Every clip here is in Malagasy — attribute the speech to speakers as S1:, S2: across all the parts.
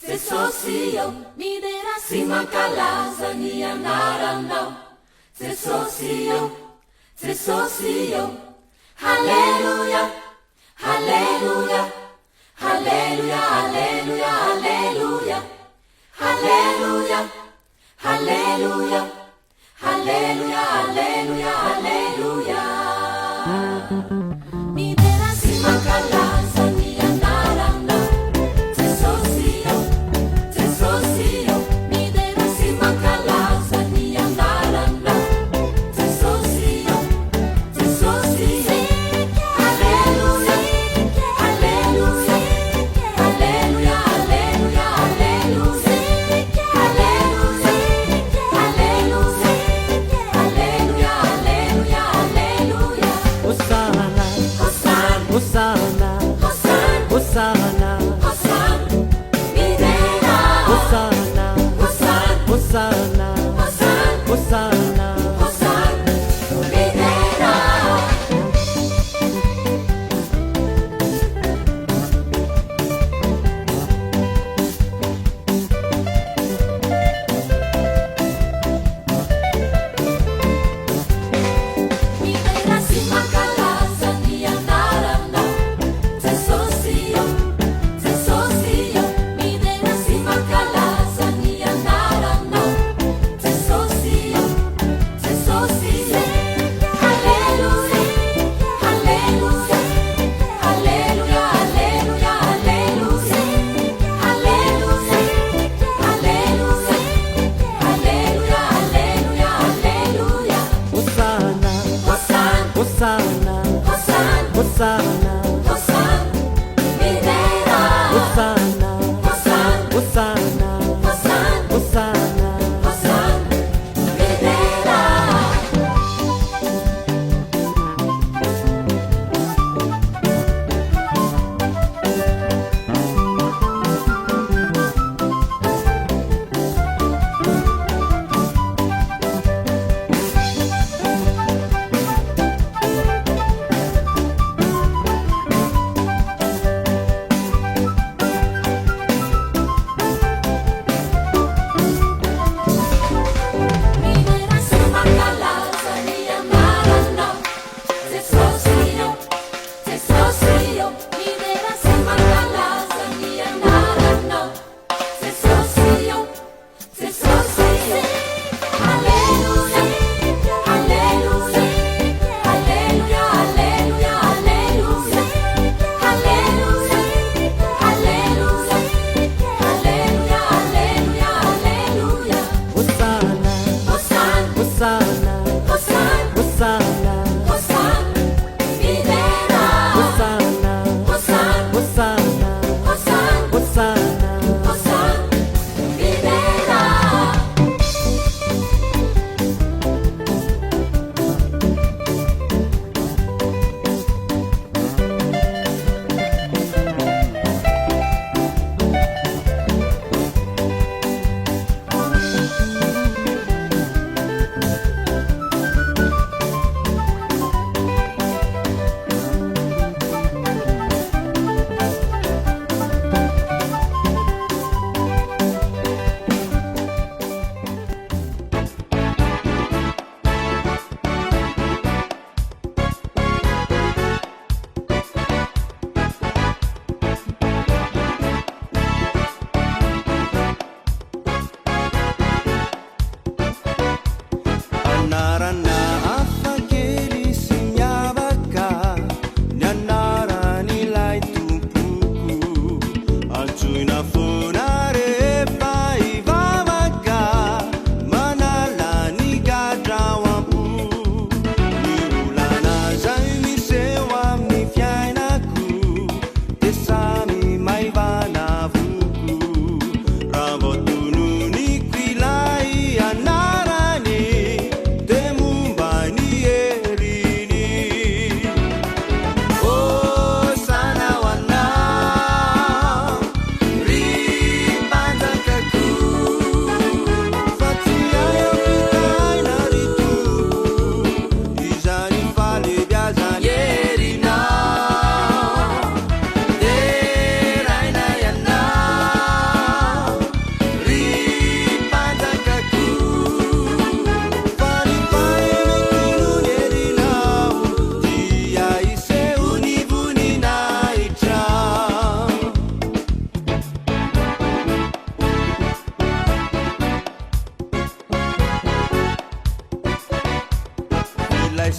S1: Jesosio, midera simakalaza ni anarano. Jesosio, Hallelujah, Hallelujah, Hallelujah, Hallelujah, Hallelujah, Hallelujah, Hallelujah, Hallelujah, Hallelujah, Hallelujah. Midera simakalaza ni anarano. Jesosio, midera simakalaza ni anarano. Jesosio, Hallelujah, Hallelujah, Hallelujah, Hallelujah, Hallelujah, Hallelujah, Hallelujah, Hallelujah, Hallelujah, Hallelujah.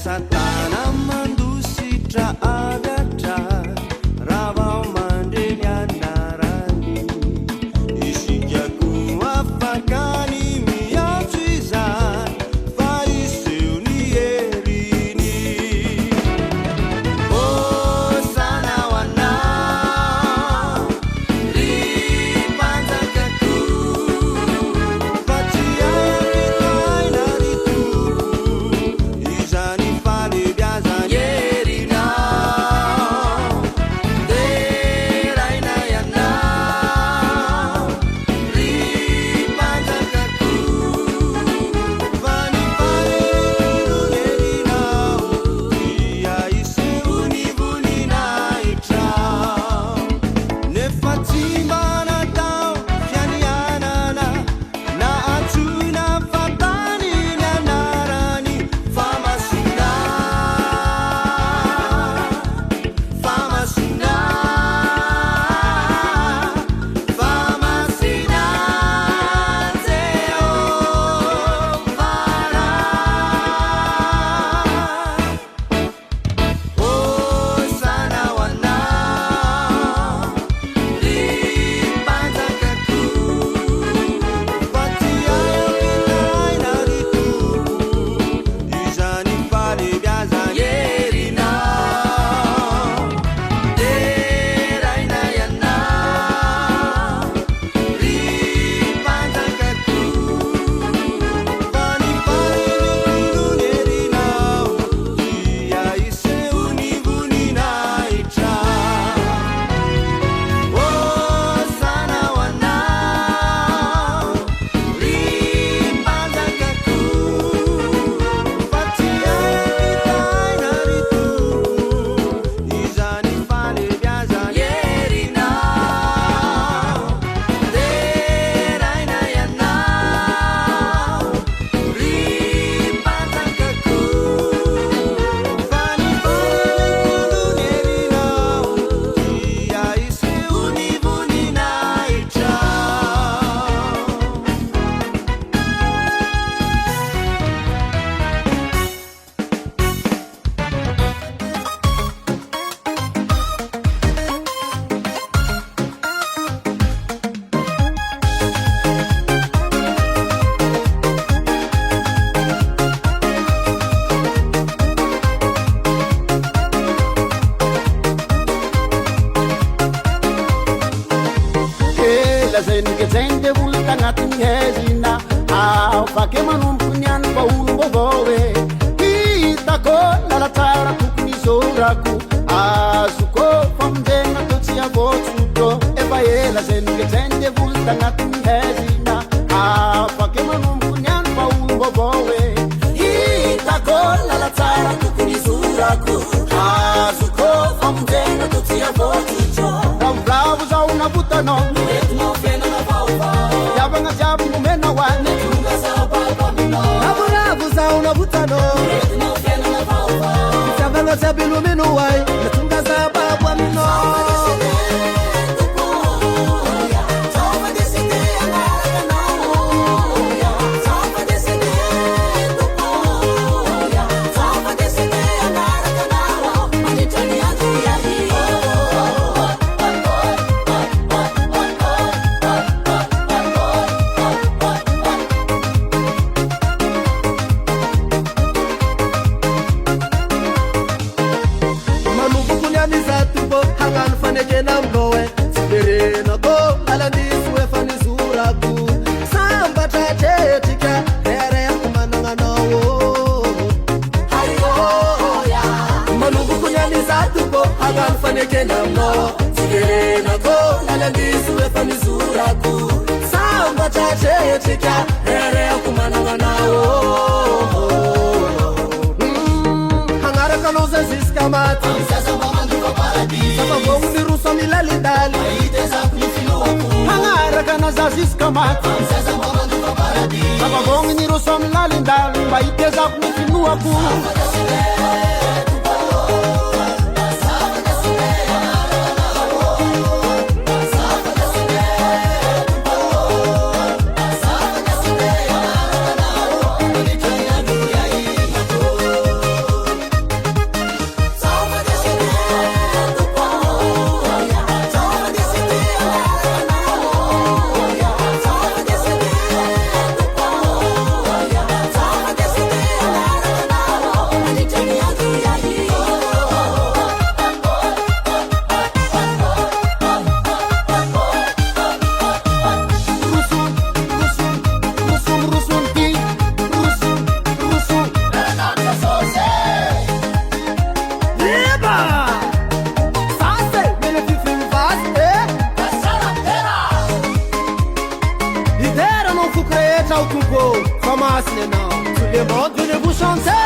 S2: Satana mandusitra agatra Ravao mandreny anarany Isikiako afakany miantso izany Fa iseho ny heriny Hosana ho anao Ry mpanjakako Fa tsy ampitaina ry tompo Izany falebiazany herinao Teraina ianao Ry mpanjakako Fa ny fahelony herinao Dia iseho ny voninahitra Nefa tsy manatao fianianana Na antsoina fatany ny anarany Famasina Famasina Famasina Jehovara Hosana ho anao Ry mpanjakako Fa tsy ampitaina ry tompo Izany falebiazany herinao Teraina ianao Ry mpanjakako Fa ny fahelony herinao Dia iseho ny voninahitra Hosana ho anao Ry mpanjakako Fa tsy ampitaina ry tompo Izany falebiazany herinao Teraina ianao Ry mpanjakako Fa ny fahelony herinao Dia iseho ny voninahitra
S3: Ela zay nikezainy devoly tagnatiny hezina Afake manomboko ny any mba olo vaovao e Hitako lalatsara tokony izorako Azoko famonjena to tsy avotsotro Efa ela zay nikezainy devoly tagnatiny hezina Afake manomboko ny any mba olo vaovao e Hitako lalatsara tokony izorako Azoko famonjena to tsy avotsotro Ravoravo zao nabotanao Yabanga jabu mumena wane Naburabo zao nabutanao Yabanga jabu lumenu wai Natunga za babu amino Sababong ni Rosom lalindal, maitezak ni finuaku.
S2: boucle rehetra ho tombo fa masina anao tous les modes venez-vous chanter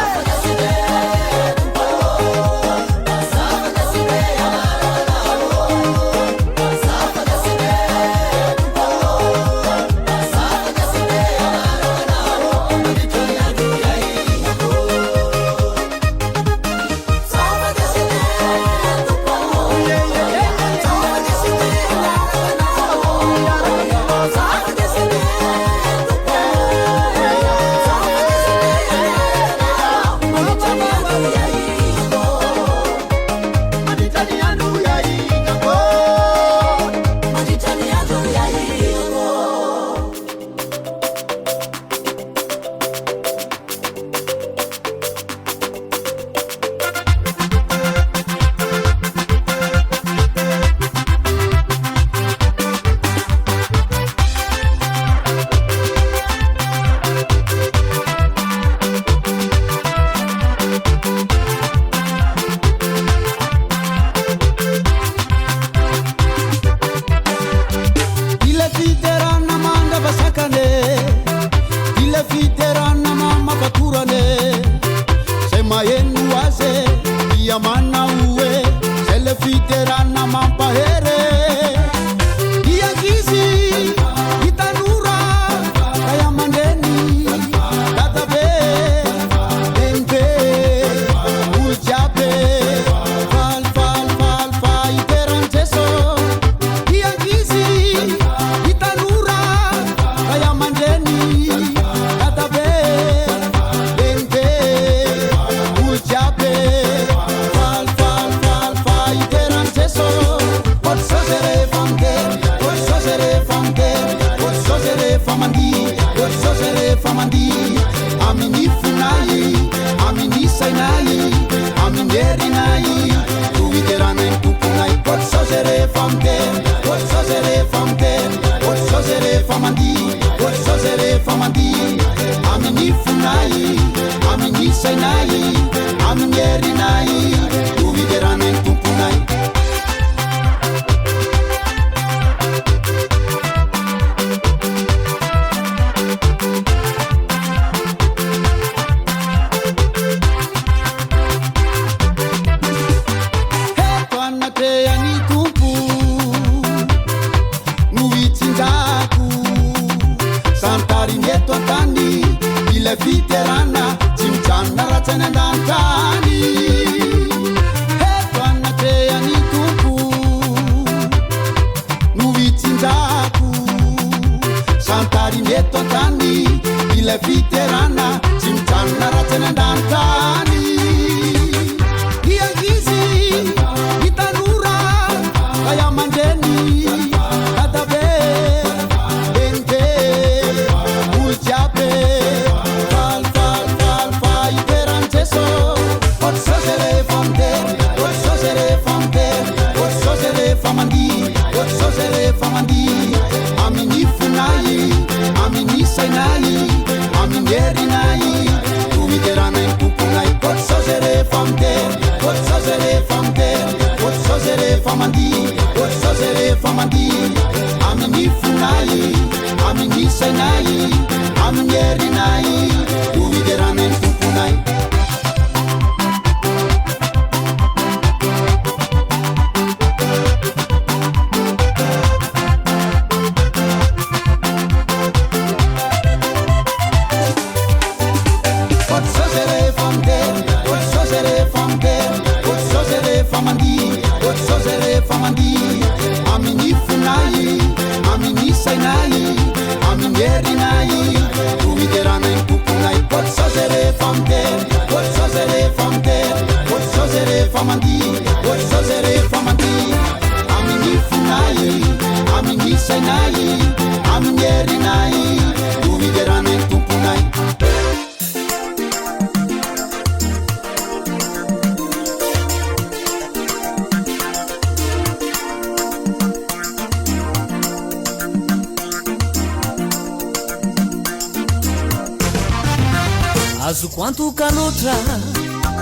S4: Azo quanto kalotra,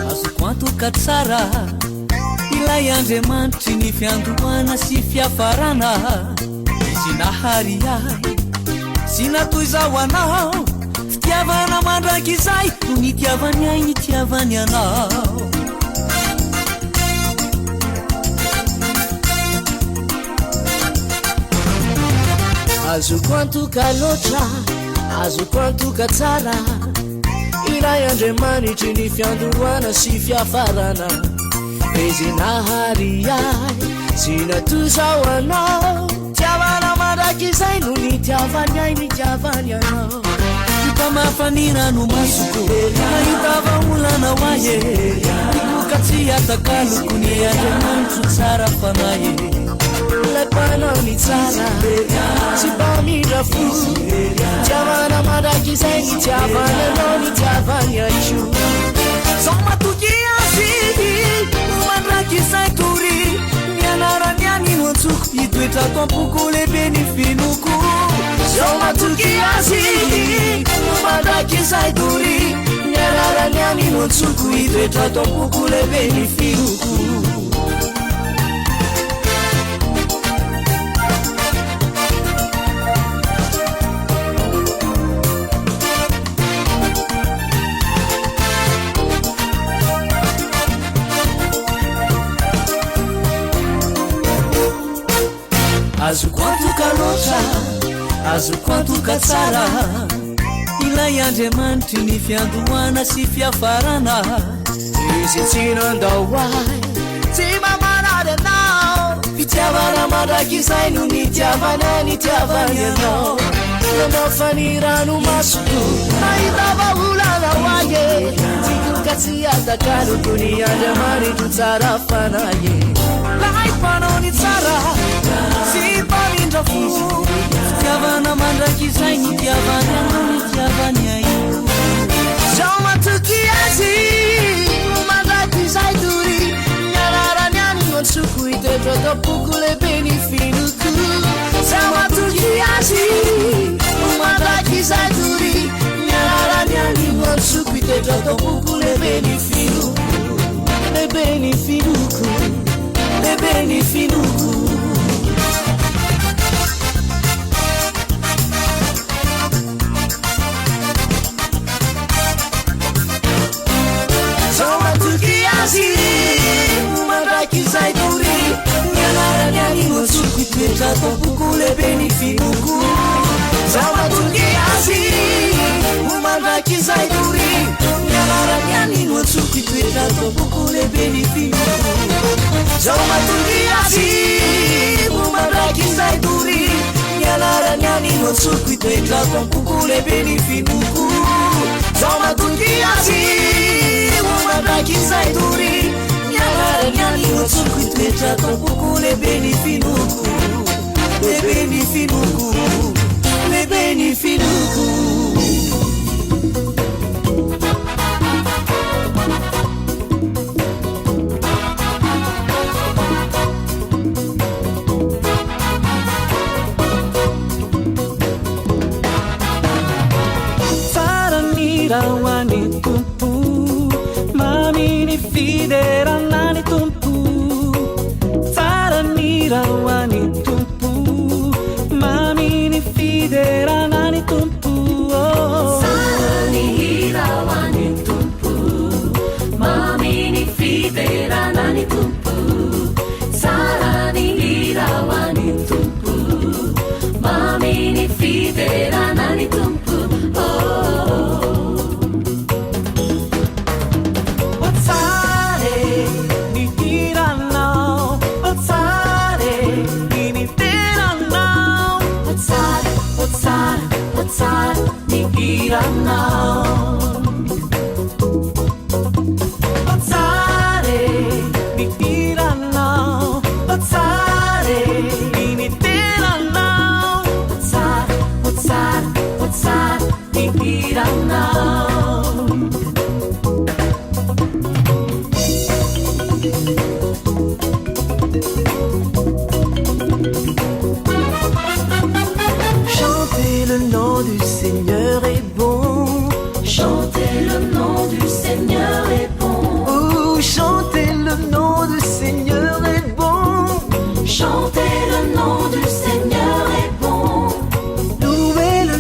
S4: azo quanto katsara, ilay Andriamanitry ny fiandohana sy fiafarana, izy nahary ahy sy natoy zao anao fitiavana mandraky izay no nitiavany ai nitiavany anao azoko antoka loatra azoko antoka tsara ilay andriamanitry ny fiandohana sy fiafarana ezinahary ay sy natoy zao anao tiavana mandraky izay no nitiavany ai nitiavany anao mpamafanira no masoko nahitava olana hoaye ikoka tsy atakaloko ny andriamanitro tsara fanaye lay mpanao ny tsara tsy mpamindra fo tiavana mandraky izay nitiavany anao nitiavany aio zao matoky azy mandraky izay tory mianarany any no antsoko hitoetra toampoko lehibe ny finoko zao matoky azy mandraky izay tory mianarany any no antsoko hitoetra toampoko lehibe ny finoko azoko antoka loatra azoko antoka tsara ilay andriamanitry ny fiandohana sy fiafarana izy tsy nandao ay tsy mamanary anao fitiavana mandraky izay no nitiavana nitiavany anao nanao fanirano masoko nahitava olana hoaye tikoka tsy atakaloko ny andriamanitro tsara fanaye lay mpanao ny tsara sy mpamindra fo fitiavana mandraky izay nitiavany anao nitiavany aio zao matoky azy mandraky izay tory mianarany any no antsoko hitoetra toampoko lehibe ny finoko zao matoky azy mandraky izay tory mianarany any no antsoko hitoetra toampoko lehibe ny finoko lehibe ny finoko lehibe ny finoko mandraky izay tory mianarany any no antsoko hitoetra toampoko lehibe ny finoko zao matoky azy mandraky izay tory mianarany any no antsoko hitoetra toampoko lehibe ny finoko zao matoky azy mandraky izay tory mianarany any no antsoko hitoetra toampoko lehibe ny finoko zao matoky azy mandraky izay tory mianarany any no antsoko hitoetra toampoko lehibe ny finoko lehibe ny finoko lehibe ny finoko faranirahoany tompo maminy fideranany tompo faranirahoany tompo maminy fideranany tompo
S1: Saranirahoany tompo maminy fideranany tompo saranirahoany tompo maminy fideranany tompo
S5: Chantez le nom du Seigneur est bon.
S1: Chantez le nom du Seigneur est bon.
S5: Oh, chantez le nom du Seigneur est bon.
S1: Chantez le nom du Seigneur est bon.
S5: Louez le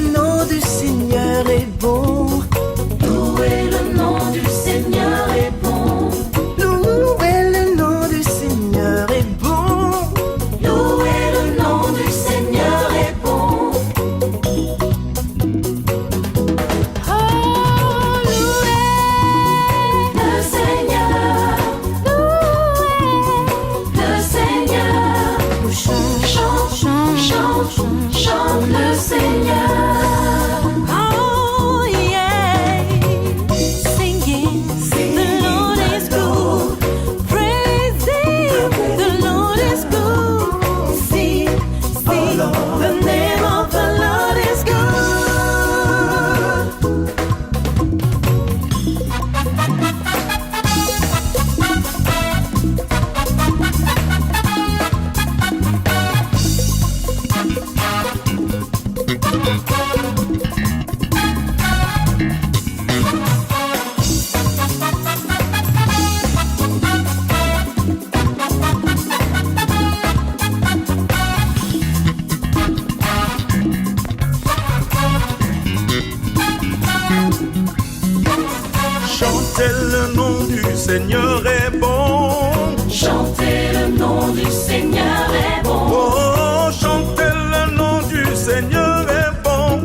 S6: Chantez le nom du Seigneur est bon.
S1: Chantez le nom du Seigneur est bon.
S6: Oh, chantez le nom du Seigneur est bon.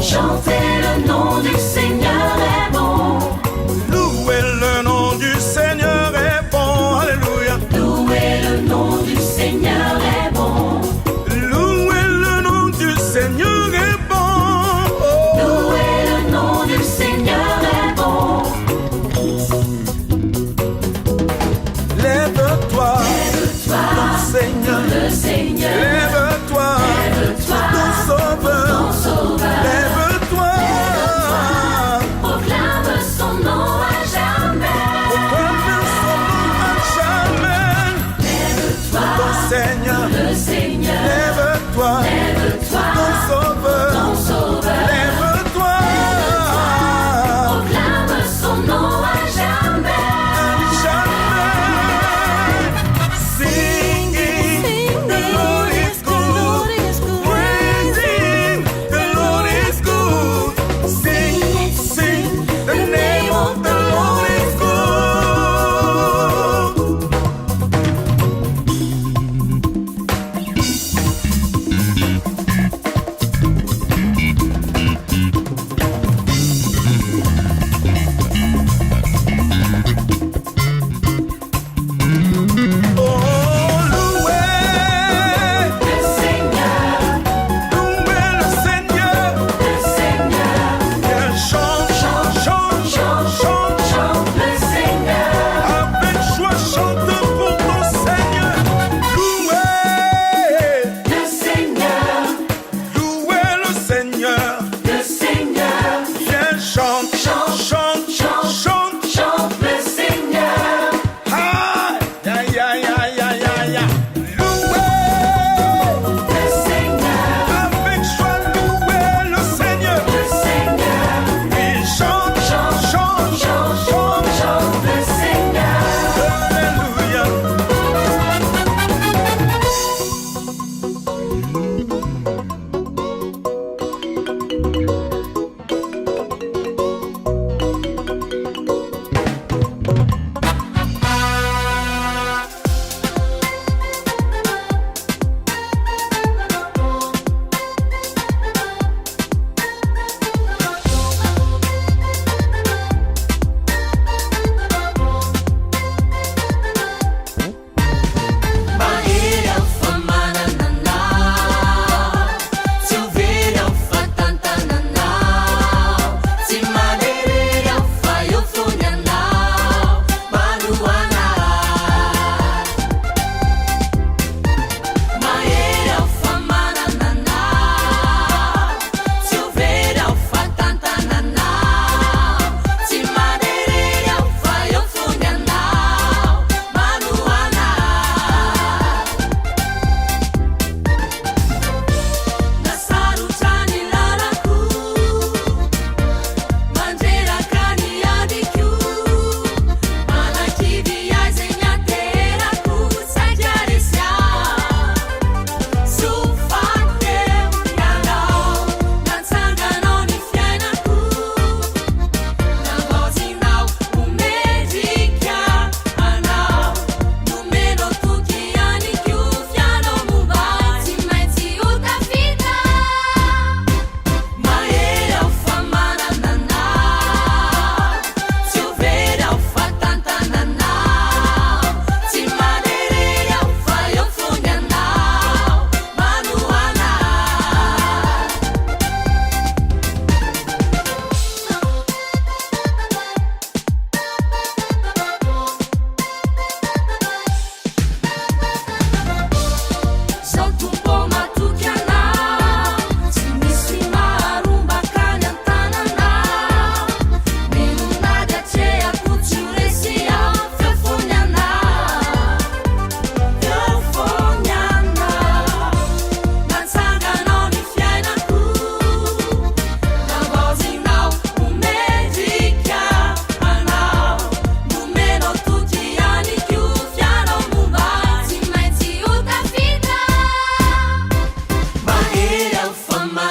S1: Chantez le nom du Seigneur est bon.
S6: Louez le nom du Seigneur est bon. Alléluia.
S1: Louez le nom du Seigneur est bon.
S6: Louez le nom du Seigneur est bon.
S1: Louez le nom du Seigneur est bon.
S6: Lève-toi,
S1: Lève-toi,
S6: Seigneur.
S1: le Seigneur.
S6: Lève-toi,
S1: Lève-toi,
S6: ton sauveur.
S1: ton sauveur.
S6: Lève-toi,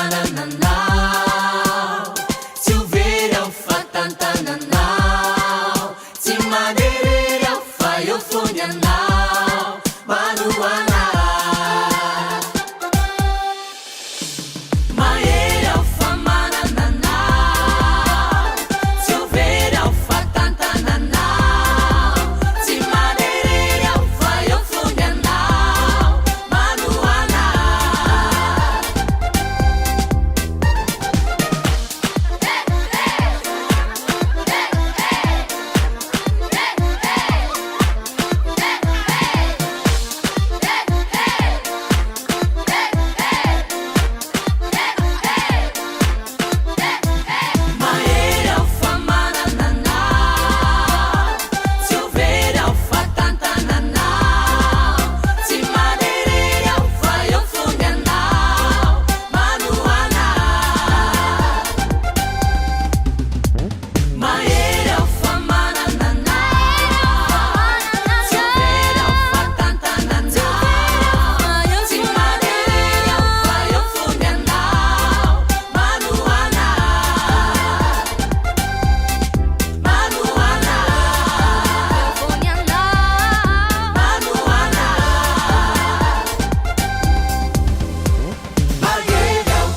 S1: manananao tsy overy ao fatantananao tsy manerery ao fa eo fony anao manoana mahery ao fa manananao tsy overy ao fatantananao tsy manerery ao fa eo fony anao manoana mahery ao fa manananao tsy overy ao fatantananao tsy manerery ao fa eo fony anao manoana mahery ao fa manananao tsy overy ao fatantananao tsy manerery ao fa eo fony anao manoana manoana fony anao manoana mahery ao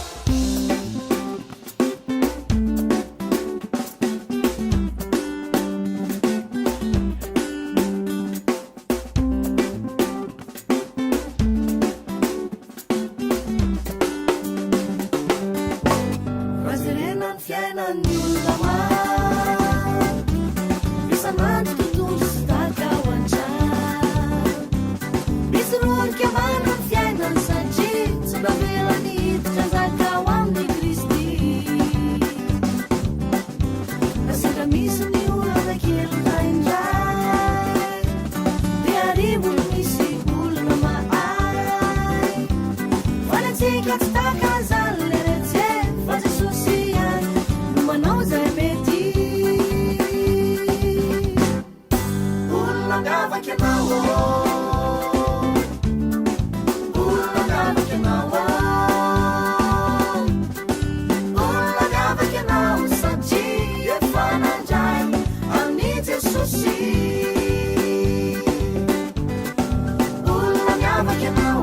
S5: Razirena ny fiainan'ny olona maro isan'andro tontolo sy taka ao an-trano misy ronoka avana ny fiainany satria tsy navela niditra zaka ao amin'ny Kristy na sendra misy ny olana kely taindray dia arivony misy olona mahay fanatsika tsy taka zany le retseny fa Jesosy ihany no manao zay mety olona miavaky anao olona miavaky anao olona miavaky anao satria efa nandray amin'ny Jesosy olona miavaky anao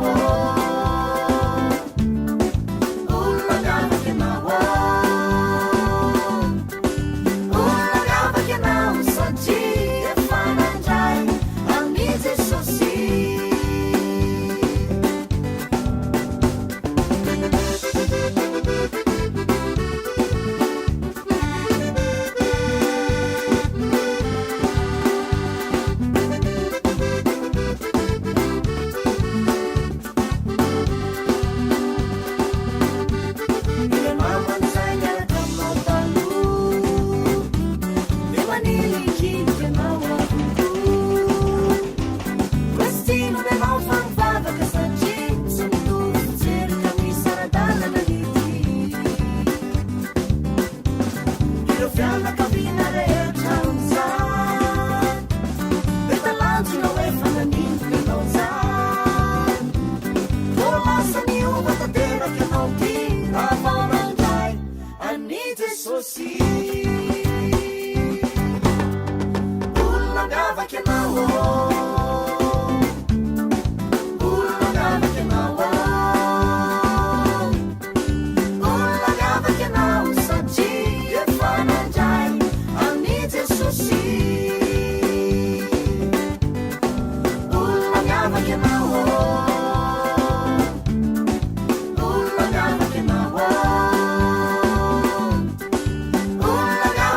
S5: olona miavaky anao olona miavaky anao satria efa nandray amin'ny Jesosy ile mamany zay miaraka aminao taloha dia manilikinika anao avokoa questino menao fa mivavaka satria tsy mitovy fijery ka misy ara-dalana hity ireo fianakaviana rehetra amin'izany dia talanjona hoe fananindro ianao zany vao lasa niova tanteraky anao ty raha vao nandray an'i Jesosy olona miavaky anao olona miavaky anao olona miavaky anao satria efa nandray an'i Jesosy olona miavaky anao olona miavaky anao olona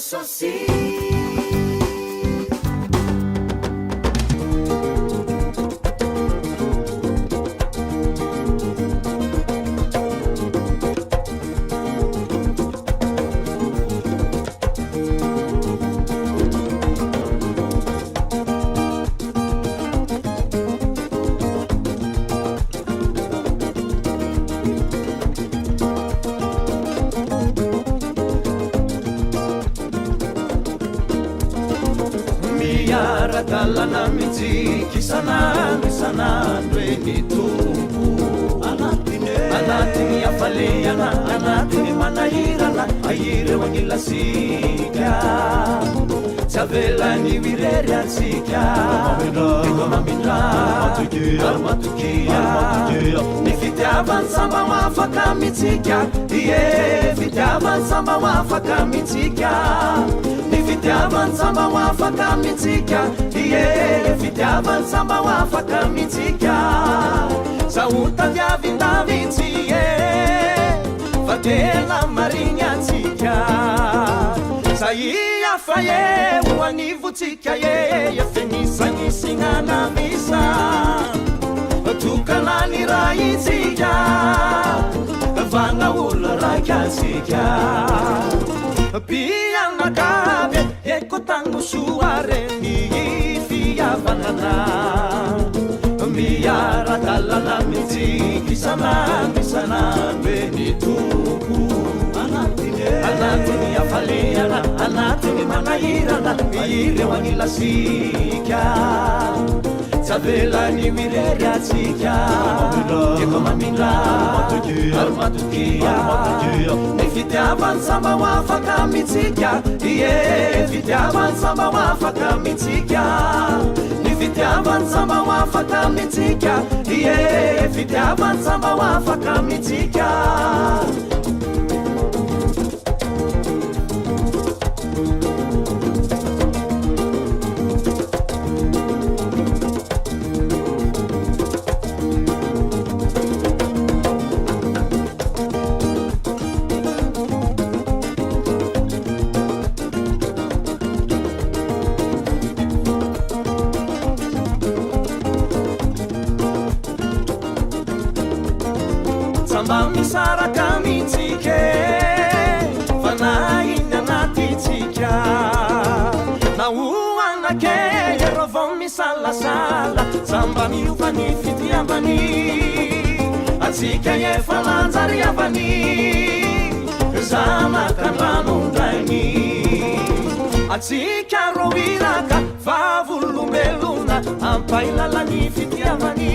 S5: Sosie.
S4: Dalana mitsiki sanandro eny tompo anatiny afaleana anatiny manahirana ahireo agnilasika tsy avelany wirery atsika eko mamindra ary matokia ny fitiavany samba hoafaka mitsika ie fitiavany samba hoafaka mitsika fitiavany samba hoafaka mitsika ie fitiavany samba hoafaka mitsika sahotaviavindavitsy e fa tena mariny atsika saia fa e ho anivotsika e efenisanisignana misa tokanany raha itsika vana olo raiky atsika pianakabe eko tango soare mi fiavanana miaradalana mitsiki sanandro eny tompo anatiny afaleana anatiny manahirana ireo agnilasika tsy avelany wirery atsika eko mamindra ary matokia ny fitiavany samba hoafaka mitsika ie fitiavany samba hoafaka mitsika ny fitiavany samba hoafaka mitsika ie fitiavany samba hoafaka mitsika samba misaraka mitsike fanainy anatitsika na oanake ero vao misalasala samba miovany fitiavany atsika efa lanjariavany zanakanranondrainy atsika ro iraka vavolombelona ampailalany fitiavany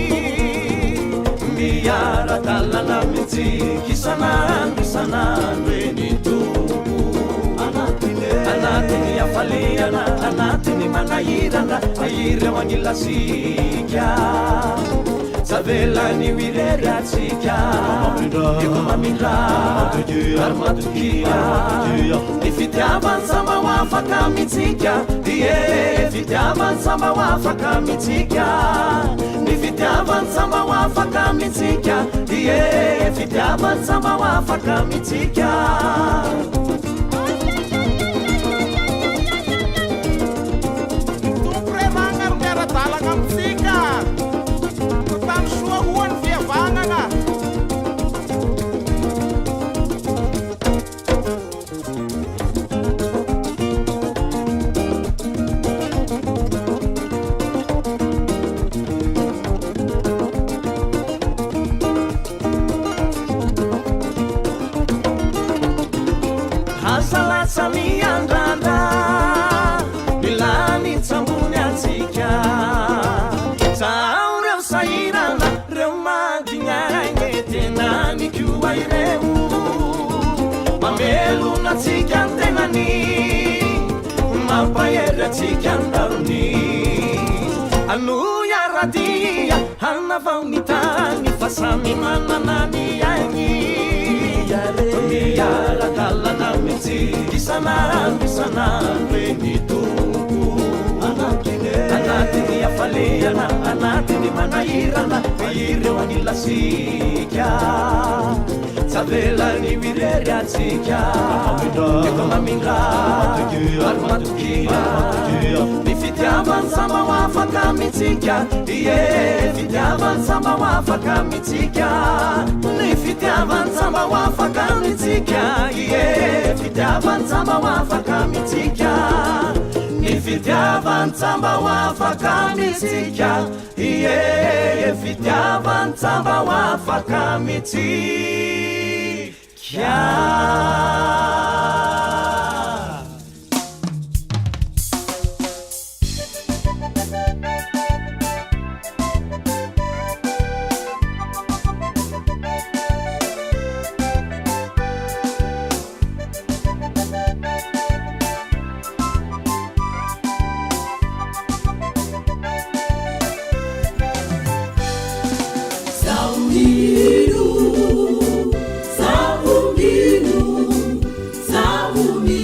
S4: miaradalana mitsiki sanandro eny tompo anatiny afaleana anatiny manahirana ahireo agnilasika tsy avelany wirery atsika eko mamindra ary matokia ny fitiavany samba hoafaka mitsika ie fitiavany samba hoafaka mitsika ny fitiavany samba hoafaka mitsika ie fitiavany samba hoafaka mitsika
S2: tompore magnaro miaradalagna amitsika tany soa hoany fihavanana
S4: hasalatsa miandrandra milany tsambony atsika sao reo sahirana reo madinagny tenany kioa ireo mamelona atsika antenany mampahery atsika andarony anoia radia hanavao nitany fa samy mananany agny miaradalana mitsiki sanandro eny tompo anatiny afaleana anatiny manahirana ireo agnilasika tsy velany mireriatsika efa mamindra ary matokila ny fitiavany samba ho afaka mitsika ie fitiavany samba ho afaka mitsika ny fitiavany samba ho afaka mitsika ie fitiavany samba ho afaka mitsika ny fitiavany samba ho afaka mitsika ie fitiavany samba ho afaka mitsika
S1: Saumino, saumino, saumino.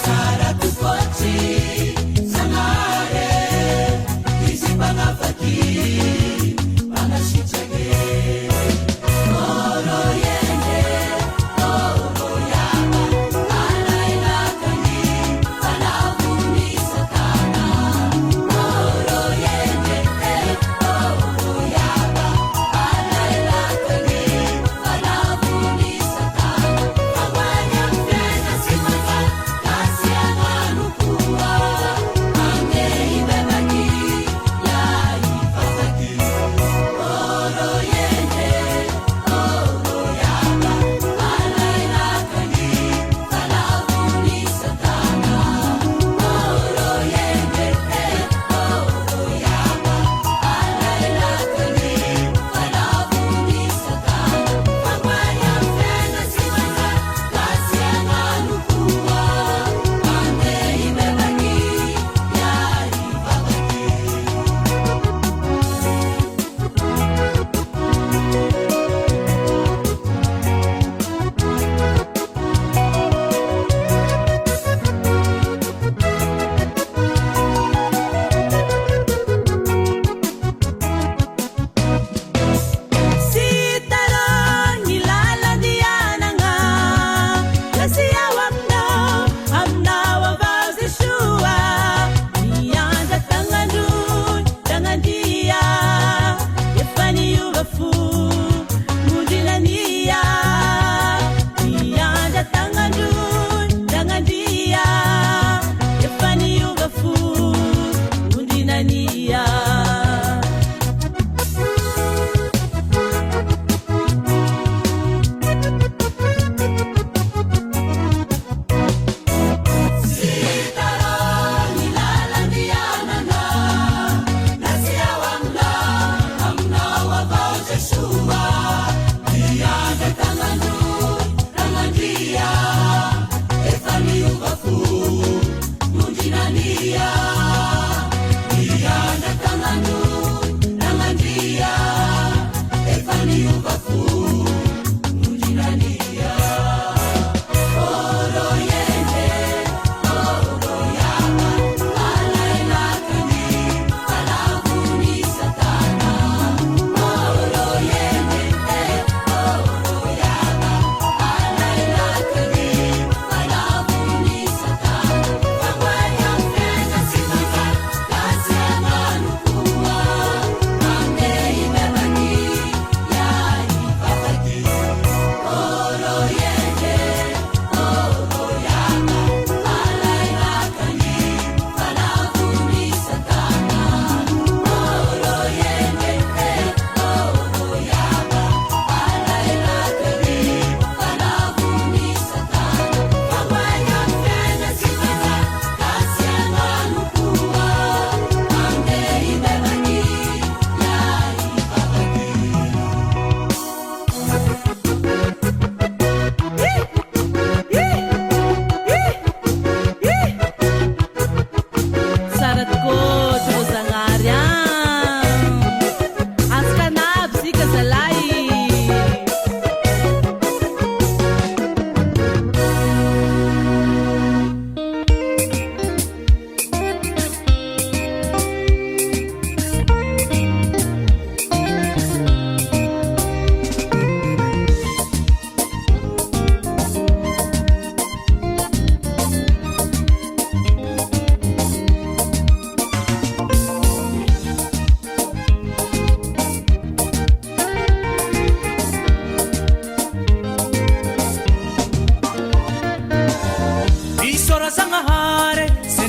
S1: Sara tu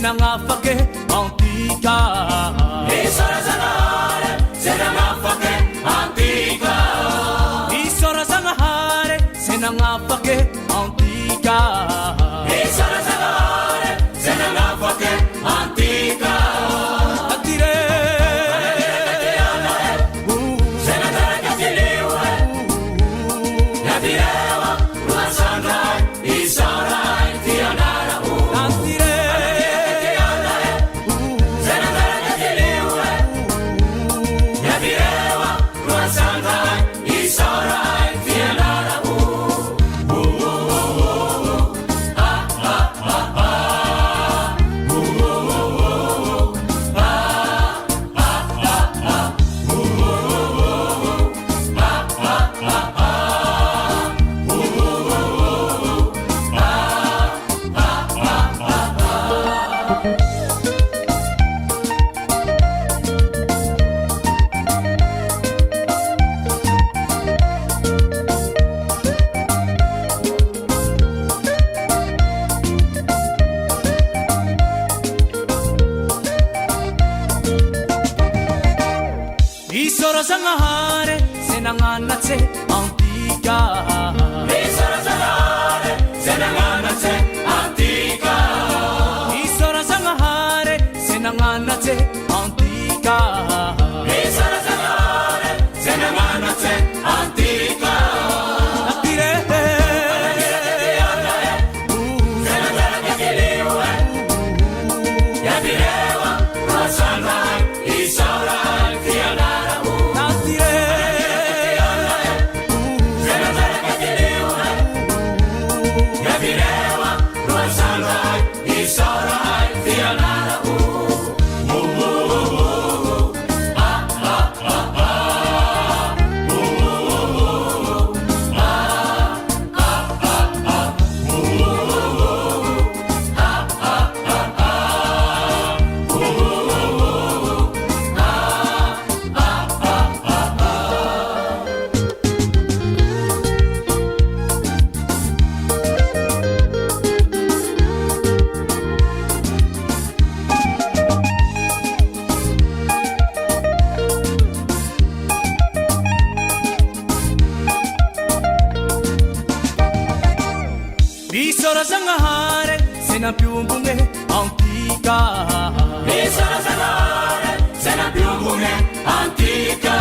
S4: senagnafaky antika
S1: Isarazanahare senagnafaky antika
S4: Isarazanahare senagnafaky antika
S1: Isarazanahare senagnafaky antika
S4: Atire
S1: Senadarakatiliwe Yadirewa Ruasandrai Isarai Tianara
S4: Atire
S1: Senadarakatiliwe Yadirewa Ruasandrai Isarai Tianara
S4: Isarazanahare senagnatsy antika
S1: Isarazanahare senagnatsy antika
S4: Isarazanahare senagnatsy antika
S1: Isarazanahare senagnatsy antika
S4: Atire
S1: Senadarakatiliwe Yadirewa Ruasandrai Isarai Tianara Senadarakatiliwe Yadirewa Ruasandrai Isarai Tianara
S4: Isarazanahare senampiombogne antika
S1: Isarazanahare senampiombogne antika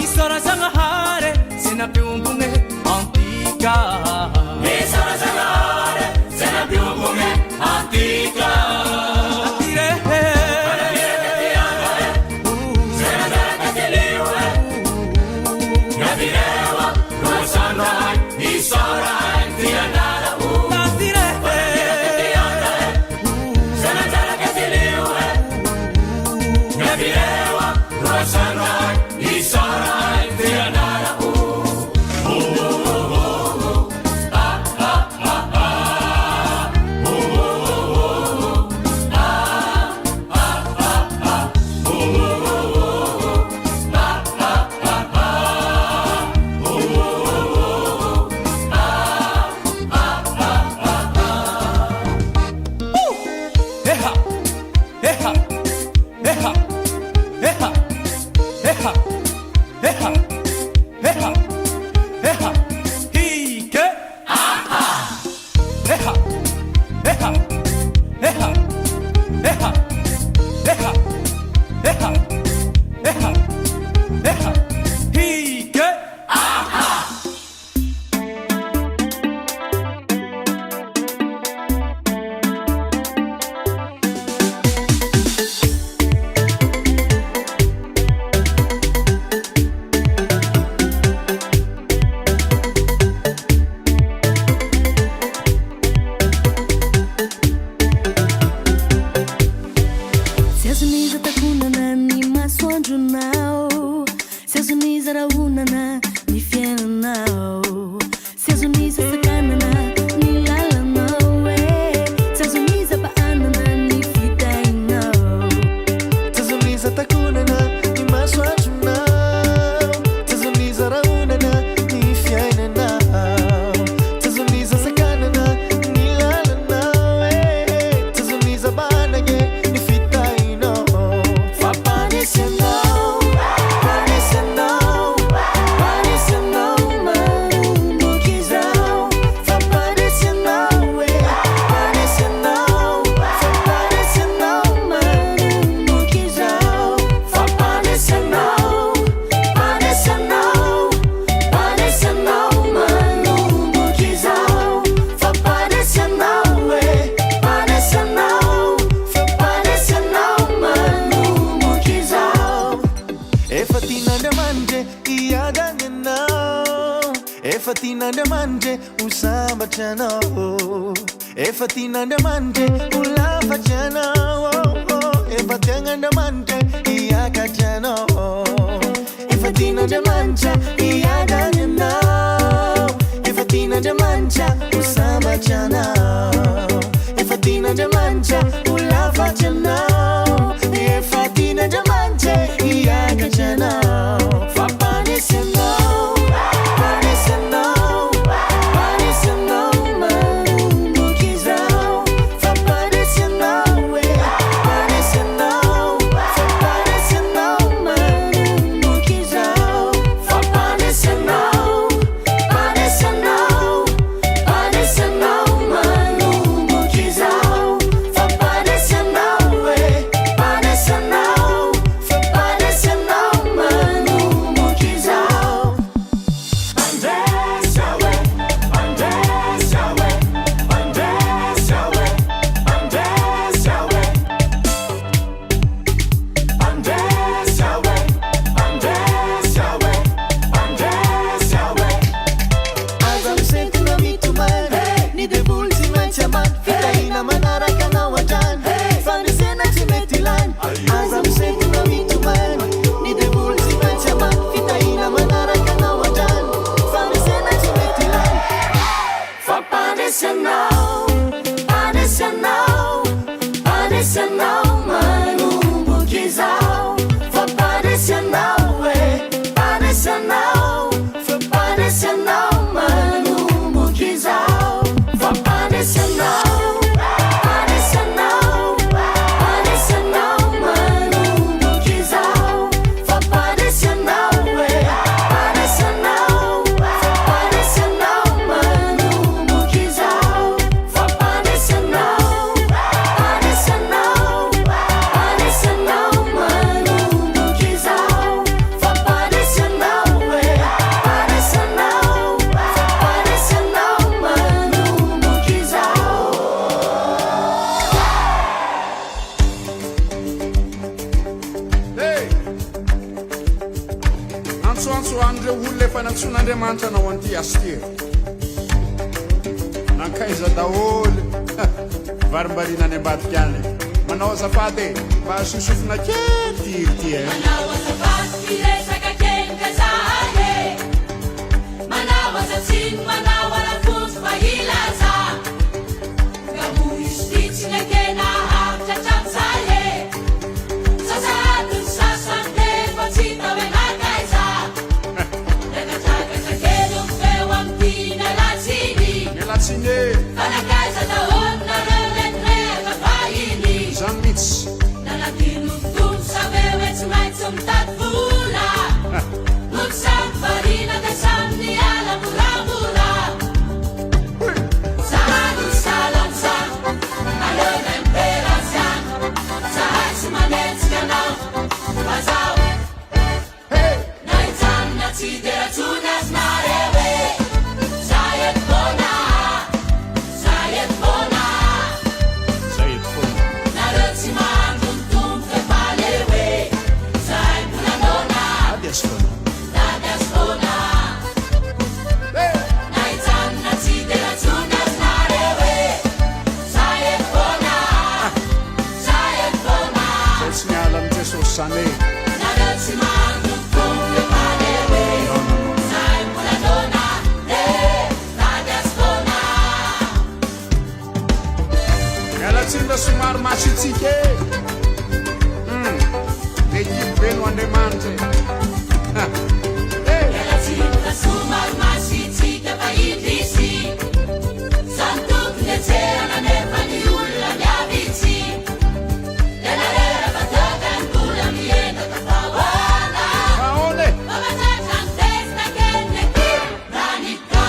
S4: Isarazanahare senampiombogne antika
S1: Isarazanahare senampiombogne antika
S4: Atire
S1: Senadarakatiliwe Yadirewa Ruasandrai Isarai Tianara
S4: Atire
S1: Senadarakatiliwe Yadirewa Ruasandrai Isarai Tianara
S4: Eha Eha Eha Eha Eha Eha Eha Eha Hike Eha Eha Eha Eha Eha Eha Eha Eha Hike efa tian'Andriamanitra ho sambatra anao, efa tian'Andriamanitra ho lafatra anao, efa tian'Andriamanitra hiakatra anao, efa tian'Andriamanitra hiadany anao, efa tian'Andriamanitra ho sambatra anao, efa tian'Andriamanitra ho lafatra anao, efa tian'Andriamanitra hiakatra anao. Fapanisi anao, panisi anao, panisi anao manumbuka izao. Fapanisi anao, panisi anao, fapanisi anao manumbuka izao. Fapanisi anao, panisi anao, panisi anao manumbuka izao. Fapanisi anao, panisi anao, fapanisi anao manumbuka izao. Andressa we, Andressa we, Andressa we, Andressa we, Andressa we, Andressa we, Andressa we. As I'm saying na mituman, ni devulzi manchaman, fitaina manaraka na wajan, fanisena chimetilan. As I'm saying na mituman, ni devulzi manchaman, fitaina manaraka na wajan, fanisena chimetilan. Fapanisi anao, panisi anao, panisi anao manumbuka izao. Fapanisi anao, panisi anao, fapanisi anao manumbuka izao. Fapanisi anao, panisi anao, panisi anao manumbuka izao. Fapanisi anao, panisi anao, fapanisi anao manumbuka izao. Fapanisi anao, panisi anao, panisi anao manumbuka izao. Fapanisi anao, panisi anao, fapanisi anao manumbuka izao.
S6: Hey! Antsoantso andre olona efa natsoan'Andriamanitra anao an'ity asty. Nankaiza daholo varimbariana any ambadika any. Manao azafady mba sosofina kely ity
S1: Manao azafady resaka kely kazaha Manao azatsiny manao arafosy fa ilaza Ka mo isitsiny akena avitra hatramin'izay Sasady ny sasany fa tsy hita hoe nakaiza Nakatrakatra kely eo feo amin'ity nalatsiny
S6: mialatsiny e
S1: Fa nakaiza daholo nareo retirehatra fahiny
S6: zany mihitsy
S1: Nanatino tono sa hoe tsy maintsy mitady vola Moko samy varina ka samy ny ala moramora Zahay ny salan'izany Aleona imperan'izany Zahay tsy manentsika anao Mazao Na hijanona tsy dia ratsony azy nareo e Zahay eto foana Zahay eto foana
S6: zay eto foana
S1: Nareo tsy mahandro ny tomboka fa leo e Zahay mbola nona
S6: ady azy foana
S1: Dady azy foana Na hijanona tsy dia ratsony azy nareo e Zahay eto foana Zahay eto foana
S6: zay tsy miala amin'ny Jesosy zany e
S1: Nareo tsy mahandro ny tomboka fa leo e Zahay mbola nona Dady azy foana
S6: mialatsiny mba somary masitsika e le hiveno Andriamanitra e
S1: Mialatsiny somary masitsika fa idrisy Zany tokony hatserana nefa ny olona miavitsy Lenarera fa tokany mbola mienda tafahoana
S6: ahone
S1: Fa matratra ny testa kely aty ranika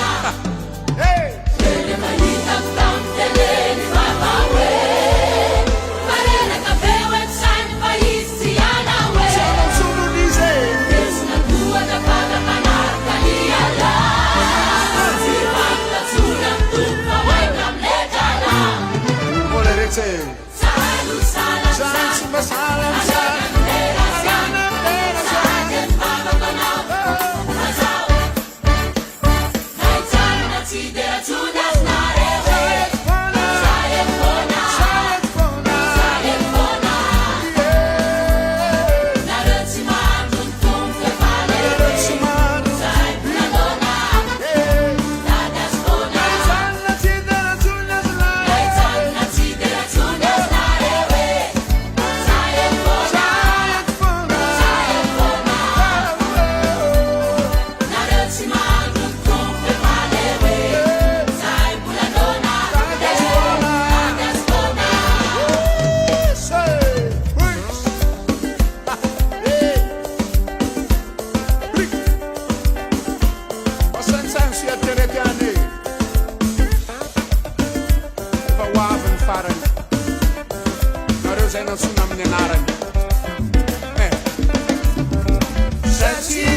S6: hey
S1: Tele mahita amin'ny teleny vavao e Marenaka feo e sainy fa izy tsy anao e
S6: solonizy e
S1: Desina tohatra fatapanarika ny ala Tsy fantatsona amin'ny tompo fa hoaika amile drala
S6: mbola rehetra e
S1: Zahay no
S6: zany
S1: salan'izany
S6: tsy mba salan'izany
S1: Zahay ny vavako anao Mazao Na
S6: zay natsona amin'ny anarany satria